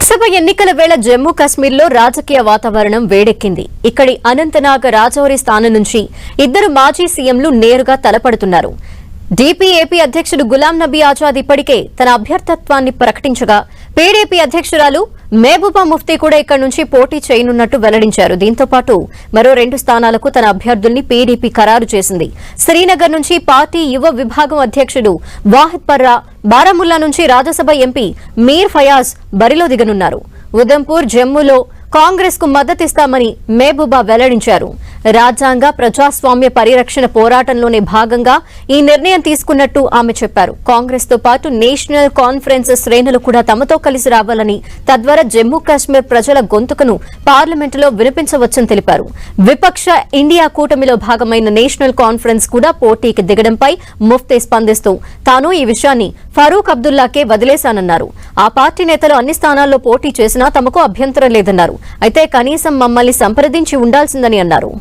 లోక్సభ ఎన్నికల వేళ జమ్మూ కాశ్మీర్లో రాజకీయ వాతావరణం వేడెక్కింది. ఇక్కడి అనంతనాగ్ రాజౌరి స్థానం నుంచి ఇద్దరు మాజీ సీఎంలు నేరుగా తలపడుతున్నారు. డీపీఏపీ అధ్యక్షుడు గులాం నబీ ఆజాద్ ఇప్పటికే తన అభ్యర్థిత్వాన్ని ప్రకటించగా పీడీపీ అధ్యక్షురాలు మహబూబా ముఫ్తీ కూడా ఇక్కడి నుంచి పోటీ చేయనున్నట్టు వెల్లడించారు. దీంతో పాటు మరో 2 స్థానాలకు తన అభ్యర్థుల్ని పీడీపీ ఖరారు చేసింది. శ్రీనగర్ నుంచి పార్టీ యువ విభాగం అధ్యక్షుడు వాహిద్ పర్రా, బారాముల్లా నుంచి రాజ్యసభ ఎంపీ మీర్ ఫయాజ్ బరిలో దిగనున్నారు. ఉదంపూర్, జమ్మూలో కాంగ్రెస్ కు మద్దతిస్తామని మహబూబా వెల్లడించారు. రాజ్యాంగ ప్రజాస్వామ్య పరిరక్షణ పోరాటంలోనే భాగంగా ఈ నిర్ణయం తీసుకున్నట్టు ఆమె చెప్పారు. కాంగ్రెస్ తో పాటు నేషనల్ కాన్ఫరెన్స్ శ్రేణులు కూడా తమతో కలిసి రావాలని, తద్వారా జమ్మూ కాశ్మీర్ ప్రజల గొంతుకను పార్లమెంటులో వినిపించవచ్చని తెలిపారు. విపక్ష ఇండియా కూటమిలో భాగమైన నేషనల్ కాన్ఫరెన్స్ కూడా పోటీకి దిగడంపై ముఫ్తీ స్పందిస్తూ తాను ఈ విషయాన్ని ఫరూక్ అబ్దుల్లాకే వదిలేశానన్నారు. ఆ పార్టీ నేతలు అన్ని స్థానాల్లో పోటీ చేసినా తమకు అభ్యంతరం లేదన్నారు. అయితే కనీసం మమ్మల్ని సంప్రదించి ఉండాల్సిందని అన్నారు.